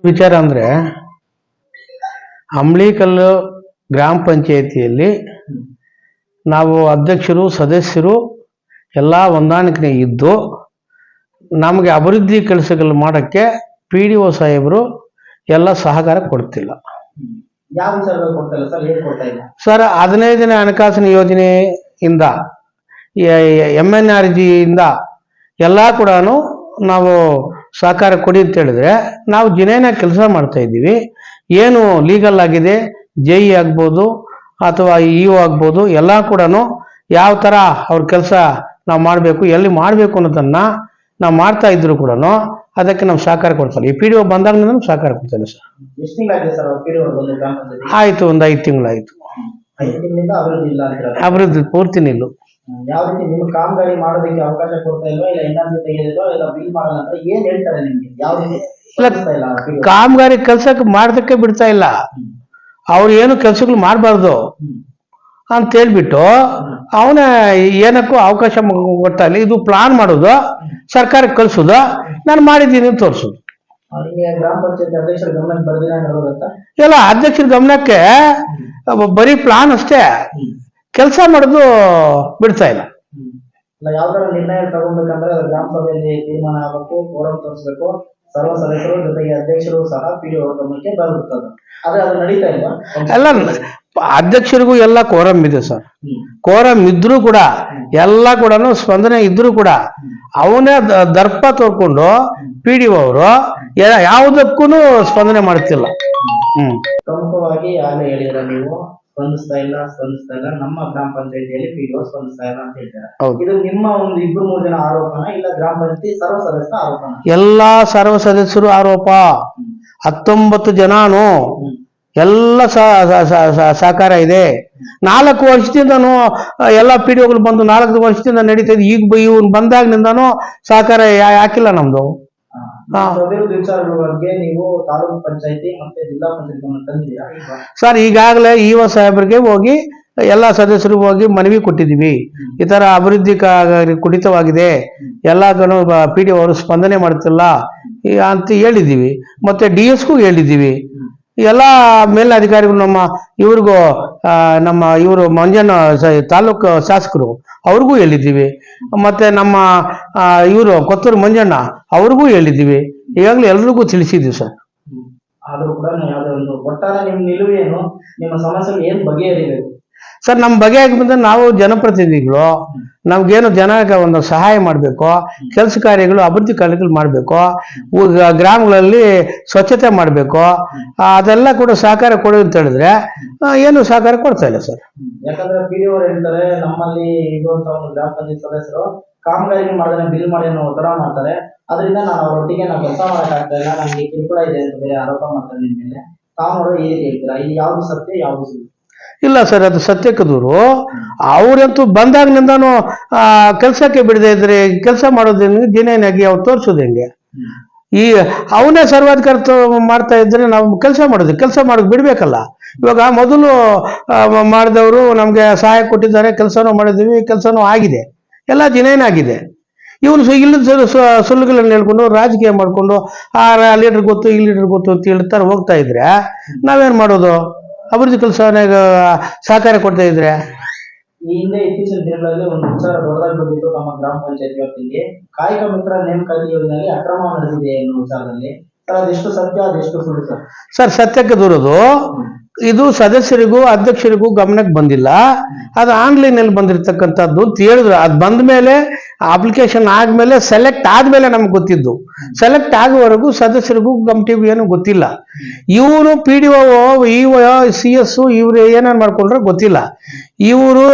ವಿಚಾರ ಅಂದರೆ ಅಂಬ್ಲಿಕಲ್ಲು ಗ್ರಾಮ ಪಂಚಾಯಿತಿಯಲ್ಲಿ ನಾವು ಅಧ್ಯಕ್ಷರು ಸದಸ್ಯರು ಎಲ್ಲ ಹೊಂದಾಣಿಕೆ ಇದ್ದು ನಮಗೆ ಅಭಿವೃದ್ಧಿ ಕೆಲಸಗಳು ಮಾಡೋಕ್ಕೆ ಪಿ ಡಿ ಒ ಸಾಹೇಬರು ಎಲ್ಲ ಸಹಕಾರ ಕೊಡ್ತಿಲ್ಲ. ಯಾವ ವಿಚಾರಗಳು ಕೊಡ್ತಾ ಇಲ್ಲ ಸರ್? ಏನು ಕೊಡ್ತಾ ಇಲ್ಲ ಸರ್? 15ನೇ ಹಣಕಾಸಿನ ಯೋಜನೆಯಿಂದ MNRGಯಿಂದ ಎಲ್ಲ ಕೂಡ ನಾವು ಸಹಕಾರ ಕೊಡಿ ಅಂತ ಹೇಳಿದ್ರೆ ನಾವು ಜಿನೇನ ಕೆಲಸ ಮಾಡ್ತಾ ಇದ್ದೀವಿ. ಏನು ಲೀಗಲ್ ಆಗಿದೆ, JE ಆಗ್ಬೋದು ಅಥವಾ EO ಆಗ್ಬೋದು, ಎಲ್ಲ ಕೂಡ ಯಾವ ಥರ ಅವ್ರ ಕೆಲಸ ನಾವು ಮಾಡಬೇಕು, ಎಲ್ಲಿ ಮಾಡಬೇಕು ಅನ್ನೋದನ್ನು ನಾವು ಮಾಡ್ತಾ ಇದ್ರು ಕೂಡ ಅದಕ್ಕೆ ನಾವು ಸಹಕಾರ ಕೊಡ್ತಾರೆ. ಈ PDO ಬಂದಾಗ ನಮ್ಗೆ ಸಹಕಾರ ಕೊಡ್ತಾರೆ ಸರ್. ಎಷ್ಟು ತಿಂಗಳಾಗಿದೆ ಸರ್ PDO ಬಂದು ಗ್ರಾಮ ಪಂಚಾಯತಿ? ಆಯಿತು, ಒಂದು 5 ತಿಂಗಳಾಯಿತು. 5 ತಿಂಗಳಿಂದ ಅಭಿವೃದ್ಧಿ ಇಲ್ಲ ಅಂತ? ಅಭಿವೃದ್ಧಿ ಪೂರ್ತಿ ನಿಲ್ಲು. ಯಾವ ರೀತಿ ನಿಮ್ಗೆ ಕಾಮಗಾರಿ ಮಾಡೋದಕ್ಕೆ ಅವಕಾಶ ಕೊಡ್ತಾ ಇಲ್ವಾ, ಇಲ್ಲ NRG ತೆಗೆದಿಲ್ವಾ, ಇಲ್ಲ ಬಿಲ್ ಮಾಡಲ್ಲ ಅಂತ ಏನ್ ಹೇಳ್ತಾರೆ ನಿಮ್ಗೆ? ಯಾವ ರೀತಿ ಕಾಮಗಾರಿ ಕೆಲ್ಸಕ್ಕೆ ಮಾಡೋದಕ್ಕೆ ಬಿಡ್ತಾ ಇಲ್ಲ. ಅವ್ರು ಏನು ಕೆಲ್ಸಗಳು ಮಾಡಬಾರ್ದು ಅಂತ ಹೇಳ್ಬಿಟ್ಟು ಅವನ ಏನಕ್ಕೂ ಅವಕಾಶ ಕೊಡ್ತಾ ಇಲ್ಲ. ಇದು ಪ್ಲಾನ್ ಮಾಡೋದು, ಸರ್ಕಾರಕ್ಕೆ ಕಳ್ಸೋದು, ನಾನು ಮಾಡಿದ್ದೀನಿ ಅಂತ ತೋರಿಸೋದು. ಗ್ರಾಮ ಪಂಚಾಯತ್ ಅಧ್ಯಕ್ಷರ ಗಮನಕ್ಕೆ ಬರ್ದಿಲ್ಲ ಅಂತ ಎಲ್ಲ ಅಧ್ಯಕ್ಷರ ಗಮನಕ್ಕೆ ಬರೀ ಪ್ಲಾನ್ ಅಷ್ಟೇ, ಕೆಲಸ ಮಾಡೋದು ಬಿಡ್ತಾ ಇಲ್ಲ. ಯಾವ್ದಾರ ನಿರ್ಣಯ ತಗೊಬೇಕಂದ್ರೆ ಗ್ರಾಮ ಸಭೆಯಲ್ಲಿ ತೀರ್ಮಾನ ಆಗಬೇಕು, ಫೋರಂ ತೋರಿಸ್ಬೇಕು, ಸರ್ವ ಸದಸ್ಯರು ಜೊತೆಗೆ ಅಧ್ಯಕ್ಷರು ಸಹ PDO ಗಮನಕ್ಕೆ ಬರುತ್ತದೆ. ಆದ್ರೆ ಅದು ನಡೀತಾ ಇಲ್ಲ. ಎಲ್ಲ ಅಧ್ಯಕ್ಷರಿಗೂ ಎಲ್ಲ ಕೋರಂ ಇದೆ ಸರ್. ಕೋರಂ ಇದ್ರೂ ಕೂಡ ಎಲ್ಲ ಕೂಡ ಸ್ಪಂದನೆ ಇದ್ರೂ ಕೂಡ ಅವನೇ ದರ್ಪ ತೋರ್ಕೊಂಡು PDO ಅವರು ಯಾವುದಕ್ಕೂ ಸ್ಪಂದನೆ ಮಾಡ್ತಿಲ್ಲ. ಪ್ರಮುಖವಾಗಿ ಆಗಲೇ ಹೇಳಿದ್ರ ನೀವು ಸ್ಪಂದಿಸ್ತಾ ಇಲ್ಲ ನಮ್ಮ ಗ್ರಾಮ ಪಂಚಾಯತಿಯಲ್ಲಿ PDO ಸ್ಪಂದಿಸ್ತಾ ಇಲ್ಲ ಅಂತ ಹೇಳ್ತಾರೆ. ಇದು ನಿಮ್ಮ ಒಂದು 2-3 ಜನ ಆರೋಪನ, ಇಲ್ಲ ಗ್ರಾಮ ಪಂಚಾಯತಿ ಸರ್ವ ಸದಸ್ಯರ ಆರೋಪನ? ಎಲ್ಲಾ ಸರ್ವ ಸದಸ್ಯರು ಆರೋಪ. 19 ಜನನು ಎಲ್ಲ ಸಹಕಾರ ಇದೆ. 4 ವರ್ಷದಿಂದನೂ ಎಲ್ಲ PDOಗಳು ಬಂದು 4 ವರ್ಷದಿಂದ ನಡೀತಾ ಇದೆ. ಈಗ ಇವ್ನು ಬಂದಾಗಿನಿಂದನೂ ಸಹಕಾರ ಯಾಕಿಲ್ಲ ನಮ್ದು. ಅಭಿವೃದ್ಧಿ ವಿಚಾರಗಳ ಬಗ್ಗೆ ನೀವು ತಾಲೂಕು ಪಂಚಾಯತಿ ಮತ್ತೆ ಜಿಲ್ಲಾ ಪಂಚಾಯತ್ ಗಮನ ತಂದಿದ್ದೀರಾ ಸರ್? ಈಗಾಗಲೇ EO ಸಾಹೇಬರಿಗೆ ಹೋಗಿ ಎಲ್ಲ ಸದಸ್ಯರು ಹೋಗಿ ಮನವಿ ಕೊಟ್ಟಿದ್ದೀವಿ. ಈ ತರ ಅಭಿವೃದ್ಧಿ ಕುಡಿತವಾಗಿದೆ, ಎಲ್ಲ PDO ಅವರು ಸ್ಪಂದನೆ ಮಾಡ್ತಿಲ್ಲ ಅಂತ ಹೇಳಿದ್ದೀವಿ. ಮತ್ತೆ DS ಗೂ ಹೇಳಿದ್ದೀವಿ. ಎಲ್ಲ ಮೇಲಧಿಕಾರಿಗಳು ನಮ್ಮ ಇವರು ಮಂಜಣ್ಣ ತಾಲೂಕು ಶಾಸಕರು ಅವ್ರಿಗೂ ಹೇಳಿದ್ದೀವಿ. ಮತ್ತೆ ನಮ್ಮ ಇವರು ಕೊತ್ತೂರು ಮಂಜಣ್ಣ ಅವ್ರಿಗೂ ಹೇಳಿದ್ದೀವಿ. ಈಗಾಗಲೇ ಎಲ್ರಿಗೂ ತಿಳಿಸಿದ್ದೀವಿ ಸರ್. ಆದ್ರೂ ಕೂಡ ಒಟ್ಟಾರೆ ನಿಮ್ಮ ನಿಲುವೇನು, ನಿಮ್ಮ ಸಮಸ್ಯೆ ಏನ್ ಬಗೆಹರಿಬೇಕು ಸರ್? ನಮ್ಮ ಬಗೆಯಾಗಿ ಬಂದ್ರೆ ನಾವು ಜನಪ್ರತಿನಿಧಿಗಳು, ನಮ್ಗೇನು ಜನಕ್ಕೆ ಒಂದು ಸಹಾಯ ಮಾಡಬೇಕು, ಕೆಲಸ ಕಾರ್ಯಗಳು ಅಭಿವೃದ್ಧಿ ಕಾರ್ಯಗಳು ಮಾಡಬೇಕು, ಗ್ರಾಮಗಳಲ್ಲಿ ಸ್ವಚ್ಛತೆ ಮಾಡಬೇಕು, ಅದೆಲ್ಲ ಕೂಡ ಸಹಕಾರ ಕೊಡು ಅಂತ ಹೇಳಿದ್ರೆ ಏನು ಸಹಕಾರ ಕೊಡ್ತಾ ಇಲ್ಲ ಸರ್. ಯಾಕಂದ್ರೆ PDO ಅವರು ಹೇಳ್ತಾರೆ ನಮ್ಮಲ್ಲಿ ಇರುವಂತ ಒಂದು ಗ್ರಾಮ ಪಂಚಾಯತ್ ಸದಸ್ಯರು ಕಾಮಗಾರಿ ಮಾಡಿದ್ರೆ ಬಿಲ್ ಮಾಡಿ ಒತ್ತಡ ಮಾಡ್ತಾರೆ, ಅದರಿಂದ ನಾನು ಅವರೊಟ್ಟಿಗೆ ನಾವು ಕೆಲಸ ಮಾಡಕ್ಕಾಗ್ತಾ ಇಲ್ಲ, ನನಗೆ ಕಿರುಕುಳ ಇದೆ ಅಂತ ಬೇರೆ ಆರೋಪ ಮಾಡ್ತಾರೆ ನಿಮ್ಮ ಮೇಲೆ. ತಾವು ಈ ರೀತಿ ಹೇಳ್ತೀರಾ, ಇದು ಯಾವ್ದು ಸತ್ಯ ಯಾವ್ದು ಸುಳ್ಳು? ಇಲ್ಲ ಸರ್, ಅದು ಸತ್ಯಕ್ಕೆ ದೂರು. ಅವರಂತೂ ಬಂದಾಗಿನಿಂದಾನು ಕೆಲಸಕ್ಕೆ ಬಿಡದೆ ಇದ್ರೆ ಕೆಲಸ ಮಾಡೋದೇನು, ಜಿನೇನಾಗಿ ಅವ್ರು ತೋರಿಸೋದು ಹೆಂಗೆ? ಈ ಅವನೇ ಸರ್ವಾಧಿಕಾರ ಮಾಡ್ತಾ ಇದ್ರೆ ನಾವು ಕೆಲಸ ಮಾಡೋದು ಬಿಡ್ಬೇಕಲ್ಲ. ಇವಾಗ ಮೊದಲು ಮಾಡಿದವರು ನಮ್ಗೆ ಸಹಾಯ ಕೊಟ್ಟಿದ್ದಾರೆ, ಕೆಲಸನೂ ಮಾಡಿದ್ದೀವಿ, ಕೆಲಸನೂ ಆಗಿದೆ, ಎಲ್ಲ ಜಿನೇನಾಗಿದೆ. ಇವನು ಇಲ್ಲದ ಸುಳ್ಳುಗಳನ್ನು ಹೇಳ್ಕೊಂಡು ರಾಜಕೀಯ ಮಾಡ್ಕೊಂಡು ಆ ಲೀಡರ್ ಗೊತ್ತು ಈ ಲೀಡರ್ ಗೊತ್ತು ಅಂತ ಹೇಳ್ತಾರೆ ಹೋಗ್ತಾ ಇದ್ರೆ ನಾವೇನ್ ಮಾಡೋದು? ಅಭಿವೃದ್ಧಿ ಕೆಲಸ ಸಹಕಾರ ಕೊಡ್ತಾ ಇದ್ರೆ. ಈ ಹಿಂದೆ ಇತ್ತೀಚಿನ ದಿನಗಳಲ್ಲಿ ಒಂದು ವಿಚಾರ ದೊಡ್ಡದಾಗಿ ಬಂದಿತ್ತು ನಮ್ಮ ಗ್ರಾಮ ಪಂಚಾಯತ್ ವ್ಯಾಪ್ತಿಗೆ. ಕಾಯಕ ಮಿತ್ರ ನೇಮಕಾತಿ ಯೋಜನೆಯಲ್ಲಿ ಅಕ್ರಮ ನಡೆದಿದೆ ಎನ್ನುವ ವಿಚಾರದಲ್ಲಿ ಸರ್, ಅದೆಷ್ಟು ಸತ್ಯ ಅದೆಷ್ಟು ಸುಳ್ಳು ಸರ್? ಸರ್, ಸತ್ಯಕ್ಕೆ ದೂರದು. ಇದು ಸದಸ್ಯರಿಗೂ ಅಧ್ಯಕ್ಷರಿಗೂ ಗಮನಕ್ಕೆ ಬಂದಿಲ್ಲ. ಅದು ಆನ್ಲೈನಲ್ಲಿ ಬಂದಿರತಕ್ಕಂಥದ್ದು ಅಂತ ಹೇಳಿದ್ರು. ಅದು ಬಂದ ಮೇಲೆ ಅಪ್ಲಿಕೇಶನ್ ಆದ್ಮೇಲೆ ಸೆಲೆಕ್ಟ್ ಆದ್ಮೇಲೆ ನಮ್ಗೆ ಗೊತ್ತಿದ್ದು. ಸೆಲೆಕ್ಟ್ ಆಗುವವರೆಗೂ ಸದಸ್ಯರಿಗೂ ಕಮಿಟಿಗೂ ಏನು ಗೊತ್ತಿಲ್ಲ. ಇವರು PDO EO CS ಇವ್ರು ಏನೇನು ಮಾಡ್ಕೊಂಡ್ರೆ ಗೊತ್ತಿಲ್ಲ. ಇವರು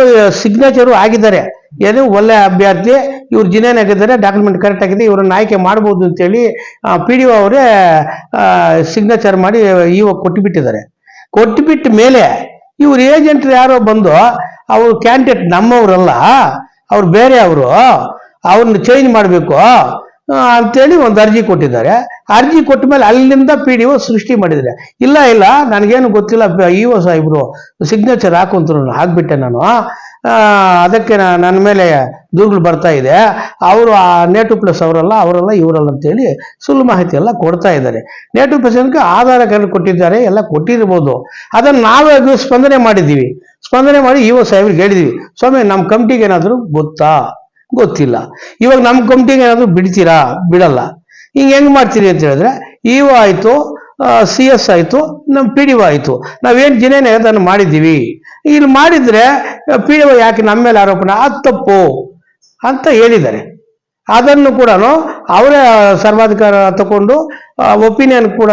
ಸಿಗ್ನೇಚರು ಆಗಿದ್ದಾರೆ, ಏನು ಒಳ್ಳೆ ಅಭ್ಯರ್ಥಿ, ಇವ್ರು ಜಿನೇನಾಗಿದ್ದಾರೆ, ಡಾಕ್ಯುಮೆಂಟ್ ಕರೆಕ್ಟ್ ಆಗಿದೆ, ಇವ್ರನ್ನ ಆಯ್ಕೆ ಮಾಡ್ಬೋದು ಅಂತೇಳಿ PDO ಅವರೇ ಸಿಗ್ನೇಚರ್ ಮಾಡಿ EO ಕೊಟ್ಟುಬಿಟ್ಟಿದ್ದಾರೆ. ಕೊಟ್ಟುಬಿಟ್ಟ ಮೇಲೆ ಇವ್ರು ಏಜೆಂಟ್ರು ಯಾರೋ ಬಂದು ಅವ್ರು ಕ್ಯಾಂಡಿಡೇಟ್ ನಮ್ಮವ್ರಲ್ಲ, ಅವ್ರು ಬೇರೆ ಅವರು, ಅವ್ರನ್ನ ಚೇಂಜ್ ಮಾಡಬೇಕು ಅಂತೇಳಿ ಒಂದು ಅರ್ಜಿ ಕೊಟ್ಟಿದ್ದಾರೆ. ಅರ್ಜಿ ಕೊಟ್ಟ ಮೇಲೆ ಅಲ್ಲಿಂದ PDO ಸೃಷ್ಟಿ ಮಾಡಿದ್ದಾರೆ. ಇಲ್ಲ ನನಗೇನು ಗೊತ್ತಿಲ್ಲ, EO ಸಾಹೇಬ್ರು ಸಿಗ್ನೇಚರ್ ಹಾಕುಂತರು, ಹಾಕ್ಬಿಟ್ಟೆ ನಾನು, ಅದಕ್ಕೆ ನನ್ನ ಮೇಲೆ ದೂರುಗಳು ಬರ್ತಾ ಇದೆ. ಅವರು ಆ ನೇಟಿವ್ ಪ್ಲಸ್ ಅವರೆಲ್ಲ ಇವರಲ್ಲ ಅಂತೇಳಿ ಸುಳ್ಳು ಮಾಹಿತಿ ಎಲ್ಲ ಕೊಡ್ತಾ ಇದ್ದಾರೆ. ನೇಟಿವ್ ಪ್ಲಸ್ ಆಧಾರ ಕಾರ್ಡ್ ಕೊಟ್ಟಿದ್ದಾರೆ, ಎಲ್ಲ ಕೊಟ್ಟಿರ್ಬೋದು. ಅದನ್ನು ನಾವೇ ಸ್ಪಂದನೆ ಮಾಡಿದ್ದೀವಿ. ಸ್ಪಂದನೆ ಮಾಡಿ ಇಒ ಸಾಹೇಬ್ರಿಗೆ ಹೇಳಿದ್ವಿ, ಸ್ವಾಮಿ ನಮ್ಮ ಕಮಿಟಿಗೆ ಏನಾದರೂ ಗೊತ್ತಾ? ಗೊತ್ತಿಲ್ಲ. ಇವಾಗ ನಮ್ಮ ಕಮಿಟಿಗೆ ಏನಾದರೂ ಬಿಡ್ತೀರಾ? ಬಿಡಲ್ಲ. ಹಿಂಗೆ ಹೆಂಗೆ ಮಾಡ್ತೀರಿ ಅಂತ ಹೇಳಿದ್ರೆ, ಇಒ ಆಯಿತು, CS ಆಯಿತು, ನಮ್ಮ PDO ಆಯಿತು, ನಾವೇನು ಜಿನೇನೆ ಅದನ್ನು ಮಾಡಿದ್ದೀವಿ. ಇಲ್ಲಿ ಮಾಡಿದರೆ PDO ಯಾಕೆ ನಮ್ಮ ಮೇಲೆ ಆರೋಪಣ? ಅದು ತಪ್ಪು ಅಂತ ಹೇಳಿದ್ದಾರೆ. ಅದನ್ನು ಕೂಡ ಅವರೇ ಸರ್ವಾಧಿಕಾರ ತಗೊಂಡು ಒಪಿನಿಯನ್ ಕೂಡ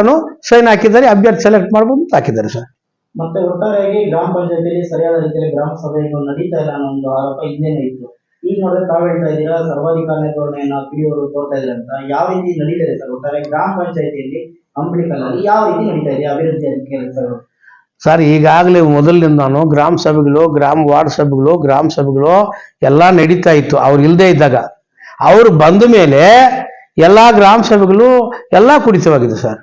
ಸೈನ್ ಹಾಕಿದ್ದಾರೆ, ಅಭ್ಯರ್ಥಿ ಸೆಲೆಕ್ಟ್ ಮಾಡ್ಬೋದು ಅಂತ ಹಾಕಿದ್ದಾರೆ ಸರ್. ಮತ್ತೆ ಒಟ್ಟಾರೆಯಾಗಿ ಗ್ರಾಮ ಪಂಚಾಯತಿಯಲ್ಲಿ ಸರಿಯಾದ ರೀತಿಯಲ್ಲಿ ಗ್ರಾಮ ಸಭೆಗಳು ನಡೀತಾ ಇಲ್ಲ ಅನ್ನೋ ಒಂದು ಆರೋಪ ಇನ್ನೇನು ಇತ್ತು. ಈಗ ನೋಡಿದ್ರೆ ತಾವು ಹೇಳ್ತಾ ಇದ್ದೀರಾ ಸರ್ವಾಧಿಕಾರಿ ಧೋರಣೆಯನ್ನ PDO ಅವರು ತೋರ್ತಾ ಇದ್ದಾರೆ ಅಂತ. ಯಾವ ರೀತಿ ನಡೀತಾ ಇದೆ ಸರ್ ಒಟ್ಟಾರೆ ಗ್ರಾಮ ಪಂಚಾಯತಿಯಲ್ಲಿ ಅಂಬಳಿಕಲ್ ಅಲ್ಲಿ ಯಾವ ರೀತಿ ನಡೀತಾ ಇದೆ ಅಭಿವೃದ್ಧಿ ಕೆಲಸಗಳು? ಸರ್, ಈಗಾಗಲೇ ಮೊದಲಿನಿಂದಾನು ಗ್ರಾಮ ಸಭೆಗಳು, ವಾರ್ಡ್ ಸಭೆಗಳು, ಗ್ರಾಮ ಸಭೆಗಳು ಎಲ್ಲ ನಡೀತಾ ಇತ್ತು ಅವ್ರು ಇಲ್ಲದೆ ಇದ್ದಾಗ. ಅವರು ಬಂದ ಮೇಲೆ ಎಲ್ಲ ಗ್ರಾಮ ಸಭೆಗಳು ಎಲ್ಲ ಕುಡಿತವಾಗಿದೆ ಸರ್.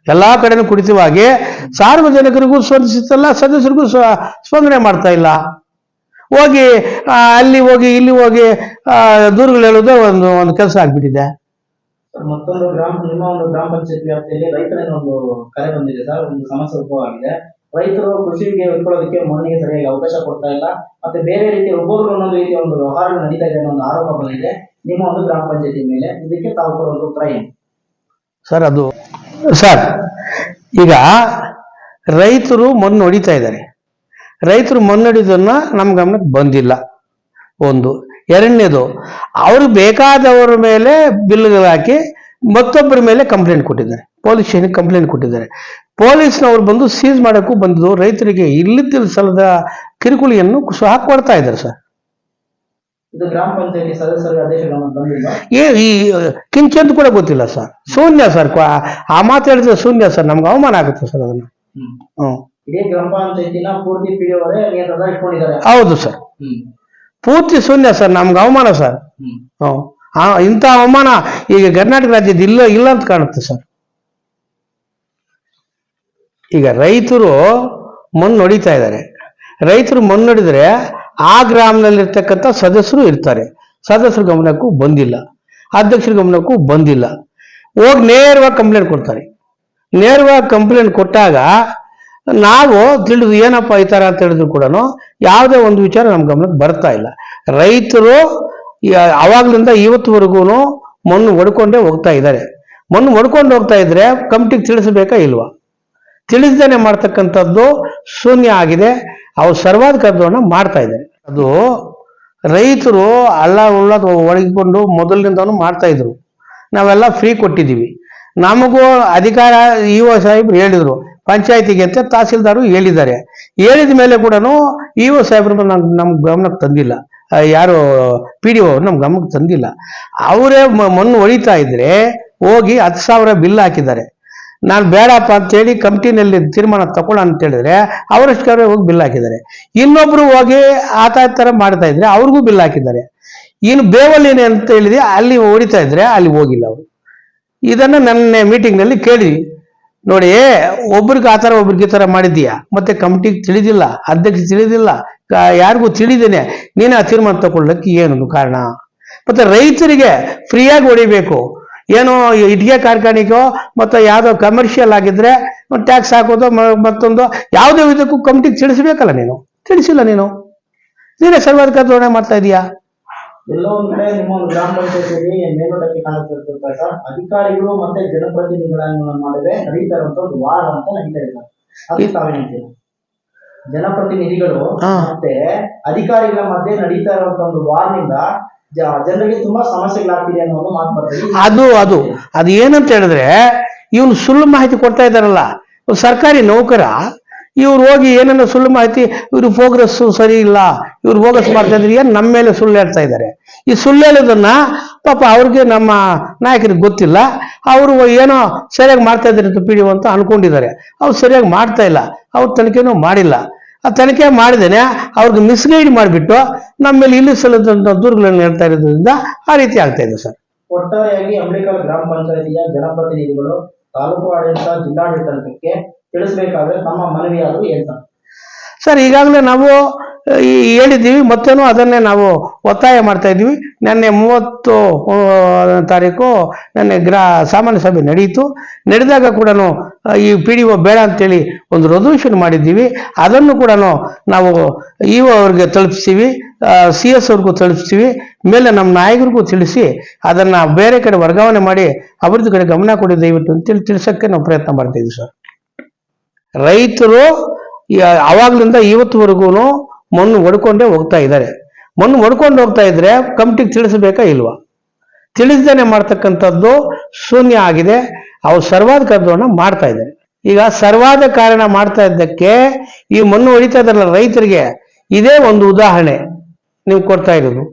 ಎಲ್ಲ ಕಡೆನೂ ಕುಡಿತವಾಗಿ ಸಾರ್ವಜನಿಕರಿಗೂ ಸ್ಪಂದಿಸುತ್ತಲ್ಲ, ಸದಸ್ಯರಿಗೂ ಸ್ಪಂದನೆ ಮಾಡ್ತಾ ಇಲ್ಲ. ಹೋಗಿ ಅಲ್ಲಿ ಹೋಗಿ ಇಲ್ಲಿ ಹೋಗಿ ದೂರುಗಳು ಹೇಳೋದು ಒಂದು ಕೆಲಸ ಆಗ್ಬಿಟ್ಟಿದೆ. ಮತ್ತೊಂದು ನಿಮ್ಮ ಒಂದು ಗ್ರಾಮ ಪಂಚಾಯತ್ ವ್ಯಾಪ್ತಿಯಲ್ಲಿ ರೈತರಿಂದ ಒಂದು ಕರೆ ಬಂದಿದೆ ಸರ್. ಒಂದು ಸಮಸ್ಯೆ ಉದ್ಭವ ಆಗಿದೆ. ರೈತರು ಕೃಷಿಗೆ ಉಳ್ಕೊಳ್ಳೋದಕ್ಕೆ ಮಣ್ಣಿಗೆ ಸರಿಯಾಗಿ ಅವಕಾಶ ಕೊಡ್ತಾ ಇಲ್ಲ, ಮತ್ತೆ ಬೇರೆ ರೀತಿಯ ಒಬ್ಬರು ಒಂದೊಂದು ರೀತಿಯ ಒಂದು ವ್ಯವಹಾರಗಳು ನಡೀತಾ ಇದೆ ಅನ್ನೋ ಒಂದು ಆರೋಪ ಬಂದಿದೆ ನಿಮ್ಮ ಒಂದು ಗ್ರಾಮ ಪಂಚಾಯತಿ ಮೇಲೆ. ಇದಕ್ಕೆ ತಾವು ಕೊಡುವಂತ ಉತ್ತರ ಏನು ಸರ್? ಅದು ಸರ್, ಈಗ ರೈತರು ಮಣ್ಣು ಹೊಡಿತಾ ಇದ್ದಾರೆ. ರೈತರು ಮಣ್ಣು ಹೊಡಿದನ್ನ ನಮ್ಮ ಗಮನಕ್ಕೆ ಬಂದಿಲ್ಲ. ಒಂದು. ಎರಡನೇದು, ಅವರು ಬೇಕಾದವರ ಮೇಲೆ ಬಿಲ್ಗಳು ಹಾಕಿ ಮತ್ತೊಬ್ಬರ ಮೇಲೆ ಕಂಪ್ಲೇಂಟ್ ಕೊಟ್ಟಿದ್ದಾರೆ, ಪೊಲೀಸ್ ಸ್ಟೇಷನ್ಗೆ ಕಂಪ್ಲೇಂಟ್ ಕೊಟ್ಟಿದ್ದಾರೆ. ಪೊಲೀಸ್ನವ್ರು ಬಂದು ಸೀಸ್ ಮಾಡೋಕ್ಕೂ ಬಂದು ರೈತರಿಗೆ ಇಲ್ಲಿದ್ದ ಸಲದ ಕಿರುಕುಳಿಯನ್ನು ಸಹ ಕೊಡ್ತಾ ಇದ್ದಾರೆ ಸರ್. ಇದು ಗ್ರಾಮ ಪಂಚಾಯತಿ ಸದಸ್ಯರ ಆದೇಶಗಳನ್ನು ಬಂದಿಲ್ಲ, ಈ ಕಿಂಚಂತ ಕೂಡ ಗೊತ್ತಿಲ್ಲ ಸರ್. ಶೂನ್ಯ ಸರ್. ಆ ಮಾತು ಹೇಳಿದ್ರೆ ಶೂನ್ಯ ಸರ್. ನಮ್ಗೆ ಅವಮಾನ ಆಗುತ್ತೆ ಸರ್ ಅದನ್ನ. ಇಡೀ ಗ್ರಾಮ ಪಂಚಾಯತಿನ ಪೂರ್ತಿ PDO ಅವರೇ ನಿಯಂತ್ರಣ ಇಟ್ಕೊಂಡಿದ್ದಾರೆ. ಹೌದು ಸರ್, ಪೂರ್ತಿ ಶೂನ್ಯ ಸರ್. ನಮ್ಗೆ ಅವಮಾನ ಸರ್. ಇಂಥ ಅವಮಾನ ಈಗ ಕರ್ನಾಟಕ ರಾಜ್ಯದ ಇಲ್ಲ ಅಂತ ಕಾಣುತ್ತೆ ಸರ್. ಈಗ ರೈತರು ಮಣ್ಣು ಹೊಡಿತಾ ಇದ್ದಾರೆ. ರೈತರು ಮಣ್ಣು ಹೊಡಿದ್ರೆ ಆ ಗ್ರಾಮದಲ್ಲಿರ್ತಕ್ಕಂಥ ಸದಸ್ಯರು ಇರ್ತಾರೆ. ಸದಸ್ಯರ ಗಮನಕ್ಕೂ ಬಂದಿಲ್ಲ, ಅಧ್ಯಕ್ಷರ ಗಮನಕ್ಕೂ ಬಂದಿಲ್ಲ. ಹೋಗಿ ನೇರವಾಗಿ ಕಂಪ್ಲೇಂಟ್ ಕೊಡ್ತಾರೆ. ನೇರವಾಗಿ ಕಂಪ್ಲೇಂಟ್ ಕೊಟ್ಟಾಗ ನಾವು ತಿಳಿದು ಏನಪ್ಪ ಈ ಥರ ಅಂತ ಹೇಳಿದ್ರು ಕೂಡ ಯಾವುದೇ ಒಂದು ವಿಚಾರ ನಮ್ಮ ಗಮನಕ್ಕೆ ಬರ್ತಾ ಇಲ್ಲ. ರೈತರು ಅವಾಗ್ಲಿಂದ ಇವತ್ತುವರೆಗೂ ಮಣ್ಣು ಹೊಡ್ಕೊಂಡೇ ಹೋಗ್ತಾ ಇದ್ದಾರೆ. ಮಣ್ಣು ಹೊಡ್ಕೊಂಡು ಹೋಗ್ತಾ ಇದ್ರೆ ಕಮಿಟಿಗೆ ತಿಳಿಸಬೇಕಾ ಇಲ್ವಾ? ತಿಳಿಸ್ದೇನೆ ಮಾಡ್ತಕ್ಕಂಥದ್ದು ಶೂನ್ಯ ಆಗಿದೆ. ಅವ್ರು ಸರ್ವಾಧಿಕಾರವನ್ನು ಮಾಡ್ತಾ ಇದ್ದಾರೆ. ಅದು ರೈತರು ಒಳಗಿಕೊಂಡು ಮೊದಲಿನಿಂದನೂ ಮಾಡ್ತಾ ಇದ್ರು. ನಾವೆಲ್ಲ ಫ್ರೀ ಕೊಟ್ಟಿದ್ದೀವಿ. ನಮಗೂ ಅಧಿಕಾರ ಇಒ ಸಾಹೇಬ್ರು ಹೇಳಿದ್ರು, ಪಂಚಾಯತಿಗೆ ಅಂತ ತಹಸೀಲ್ದಾರು ಹೇಳಿದ್ದಾರೆ. ಹೇಳಿದ ಮೇಲೆ ಕೂಡ ಇಒ ಸಾಹೇಬ್ರು ನಮ್ಗೆ ಗಮನಕ್ಕೆ ತಂದಿಲ್ಲ. ಯಾರು PDO ನಮ್ಮ ಗಮನಕ್ಕೆ ತಂದಿಲ್ಲ. ಅವರೇ ಮಣ್ಣು ಹೊಡಿತಾ ಇದ್ರೆ ಹೋಗಿ 10,000 ಬಿಲ್ ಹಾಕಿದ್ದಾರೆ. ನಾನು ಬೇಡಪ್ಪ ಅಂತೇಳಿ ಕಮಿಟಿನಲ್ಲಿ ತೀರ್ಮಾನ ತಗೊಳ್ಳೋ ಅಂತ ಹೇಳಿದ್ರೆ ಅವರಷ್ಟೇ ಹೋಗಿ ಬಿಲ್ ಹಾಕಿದ್ದಾರೆ. ಇನ್ನೊಬ್ರು ಹೋಗಿ ಥರ ಮಾಡ್ತಾ ಇದ್ರೆ ಅವ್ರಿಗೂ ಬಿಲ್ ಹಾಕಿದ್ದಾರೆ. ಇನ್ನು ಬೇವಲ್ಲಿನೇ ಅಂತ ಹೇಳಿದ್ರೆ ಅಲ್ಲಿ ಹೊಡಿತಾ ಇದ್ರೆ ಅಲ್ಲಿ ಹೋಗಿಲ್ಲ ಅವರು. ಇದನ್ನ ನನ್ನ ಮೀಟಿಂಗ್ನಲ್ಲಿ ಕೇಳಿದ್ವಿ. ನೋಡಿ, ಒಬ್ರಿಗೆ ಆ ಥರ ಒಬ್ರಿಗೆ ಈ ಥರ ಮಾಡಿದ್ದೀಯಾ, ಮತ್ತೆ ಕಮಿಟಿಗೆ ತಿಳಿದಿಲ್ಲ, ಅಧ್ಯಕ್ಷ ತಿಳಿದಿಲ್ಲ, ಯಾರಿಗೂ ತಿಳಿದೇನೆ ನೀನು ಆ ತೀರ್ಮಾನ ತಗೊಳ್ಳಕ್ಕೆ ಏನು ಕಾರಣ? ಮತ್ತೆ ರೈತರಿಗೆ ಫ್ರೀಯಾಗಿ ಹೊಡಿಬೇಕು. ಏನೋ ಇಟ್ಟಿಗೆ ಕಾರ್ಖಾನೆಗೋ ಮತ್ತೆ ಯಾವುದೋ ಕಮರ್ಷಿಯಲ್ ಆಗಿದ್ರೆ ಟ್ಯಾಕ್ಸ್ ಹಾಕೋದು ಮತ್ತೊಂದು ಯಾವುದೇ ವಿಧಕ್ಕೂ ಕಮಿಟಿಗೆ ತಿಳಿಸ್ಬೇಕಲ್ಲ. ನೀನು ತಿಳಿಸಿಲ್ಲ. ನೀನೇ ಸರ್ವಾಧಿಕಾರ ಧೋರಣೆ ಮಾಡ್ತಾ ಇದೀಯಾ. ಎಲ್ಲೋ ಒಂದ್ ಕಡೆ ನಿಮ್ಮ ಒಂದು ಗ್ರಾಮ ಪಂಚಾಯತಿಯಲ್ಲಿ ಮೇಲ್ನೋಟಕ್ಕೆ ಕಾಣುತ್ತಿರ್ತಕ್ಕ ಅಧಿಕಾರಿಗಳು ಮತ್ತೆ ಜನಪ್ರತಿನಿಧಿಗಳನ್ನು ನಡುವೆ ನಡೀತಾ ಇರುವಂತ ಒಂದು ವಾರ ಅಂತ ನಡೀತಾ ಇದ್ದಾರೆ. ಅದು ತಾವೇನಂತೀರ? ಜನಪ್ರತಿನಿಧಿಗಳು ಮತ್ತೆ ಅಧಿಕಾರಿಗಳ ಮಧ್ಯೆ ನಡೀತಾ ಇರುವಂತ ಒಂದು ವಾರನಿಂದ ಜನರಿಗೆ ತುಂಬಾ ಸಮಸ್ಯೆಗಳಾಗ್ತಿದೆ ಅನ್ನೋ ಒಂದು ಮಾತು ಬರ್ತದೆ. ಅದು ಏನಂತ ಹೇಳಿದ್ರೆ, ಇವನು ಸುಳ್ಳು ಮಾಹಿತಿ ಕೊಡ್ತಾ ಇದ್ದಾರಲ್ಲ, ಸರ್ಕಾರಿ ನೌಕರ. ಇವ್ರು ಹೋಗಿ ಏನನ್ನ ಸುಳ್ಳು ಮಾಹಿತಿ, ಇವ್ರು ಪ್ರೋಗ್ರೆಸ್ ಸರಿ ಇಲ್ಲ, ಇವ್ರು ಬೋಗಸ್ ಮಾಡ್ತಾ ಇದ್ರಿ, ಏನ್ ನಮ್ಮ ಮೇಲೆ ಸುಳ್ಳು ಹೇಳ್ತಾ ಇದ್ದಾರೆ. ಈ ಸುಳ್ಳು ಹೇಳೋದನ್ನ ಪಾಪ ಅವ್ರಿಗೆ ನಮ್ಮ ನಾಯಕರಿಗೆ ಗೊತ್ತಿಲ್ಲ. ಅವರು ಏನೋ ಸರಿಯಾಗಿ ಮಾಡ್ತಾ ಇದ್ದಾರೆ ಅಂತ PDO ಅಂತ ಅನ್ಕೊಂಡಿದ್ದಾರೆ. ಅವ್ರು ಸರಿಯಾಗಿ ಮಾಡ್ತಾ ಇಲ್ಲ, ಅವ್ರು ತನಿಖೆನೂ ಮಾಡಿಲ್ಲ. ಆ ತನಿಖೆ ಮಾಡಿದೇನೆ ಅವ್ರಿಗೆ ಮಿಸ್ಗೈಡ್ ಮಾಡಿಬಿಟ್ಟು ನಮ್ಮ ಮೇಲೆ ಇಲ್ಲಿ ಸಲ್ಲದಂತ ದೂರುಗಳನ್ನು ಹೇಳ್ತಾ ಇರೋದ್ರಿಂದ ಆ ರೀತಿ ಆಗ್ತಾ ಇದೆ ಸರ್. ಒಟ್ಟಾರೆಯಾಗಿ ಅಂಬೇಡ್ಕರ್ ಗ್ರಾಮ ಪಂಚಾಯತಿಯ ಜನಪ್ರತಿನಿಧಿಗಳು ತಾಲೂಕು ಆಡಳಿತ, ಜಿಲ್ಲಾಡಳಿತಕ್ಕೆ ತಿಳಿಸಬೇಕಾದ್ರೆ ನಮ್ಮ ಮನವಿ ಆದರೂ ಏನು ಸರ್? ಈಗಾಗಲೇ ನಾವು ಹೇಳಿದ್ದೀವಿ, ಮತ್ತೇನು ಅದನ್ನೇ ನಾವು ಒತ್ತಾಯ ಮಾಡ್ತಾ ಇದ್ದೀವಿ. ನಿನ್ನೆ 30 ತಾರೀಕು ನಿನ್ನೆ ಸಾಮಾನ್ಯ ಸಭೆ ನಡೆಯಿತು. ನಡೆದಾಗ ಕೂಡ ಈ PDO ಬೇಡ ಅಂತೇಳಿ ಒಂದು ರೆಸಲ್ಯೂಷನ್ ಮಾಡಿದ್ದೀವಿ. ಅದನ್ನು ಕೂಡ ನಾವು EO ಅವ್ರಿಗೆ ತಲುಪಿಸ್ತೀವಿ, CS ಅವ್ರಿಗೂ ತಲುಪಿಸ್ತೀವಿ, ಮೇಲೆ ನಮ್ಮ ನಾಯಕರಿಗೂ ತಿಳಿಸಿ ಅದನ್ನ ಬೇರೆ ಕಡೆ ವರ್ಗಾವಣೆ ಮಾಡಿ ಅಭಿವೃದ್ಧಿ ಕಡೆ ಗಮನ ಕೊಡಿ ದಯವಿಟ್ಟು ಅಂತೇಳಿ ತಿಳಿಸೋಕ್ಕೆ ನಾವು ಪ್ರಯತ್ನ ಮಾಡ್ತಾ ಇದ್ದೀವಿ ಸರ್. ರೈತರು ಅವಾಗ್ಲಿಂದ ಇವತ್ತುವರೆಗೂ ಮಣ್ಣು ಹೊಡ್ಕೊಂಡೇ ಹೋಗ್ತಾ ಇದ್ದಾರೆ. ಮಣ್ಣು ಹೊಡ್ಕೊಂಡು ಹೋಗ್ತಾ ಇದ್ರೆ ಕಮಿಟಿಗೆ ತಿಳಿಸಬೇಕಾ ಇಲ್ವಾ? ತಿಳಿಸ್ದೇನೆ ಮಾಡ್ತಕ್ಕಂಥದ್ದು ಶೂನ್ಯ ಆಗಿದೆ. ಅವ್ರು ಸರ್ವಾದ ಕಾರಣವನ್ನು ಮಾಡ್ತಾ ಇದ್ದಾರೆ. ಈಗ ಸರ್ವಾದ ಕಾರಣ ಮಾಡ್ತಾ ಇದ್ದಕ್ಕೆ ಈ ಮಣ್ಣು ಹೊಡಿತಾ ಇದ್ದಾರಲ್ಲ ರೈತರಿಗೆ, ಇದೇ ಒಂದು ಉದಾಹರಣೆ ನೀವು ಕೊಡ್ತಾ ಇರೋದು.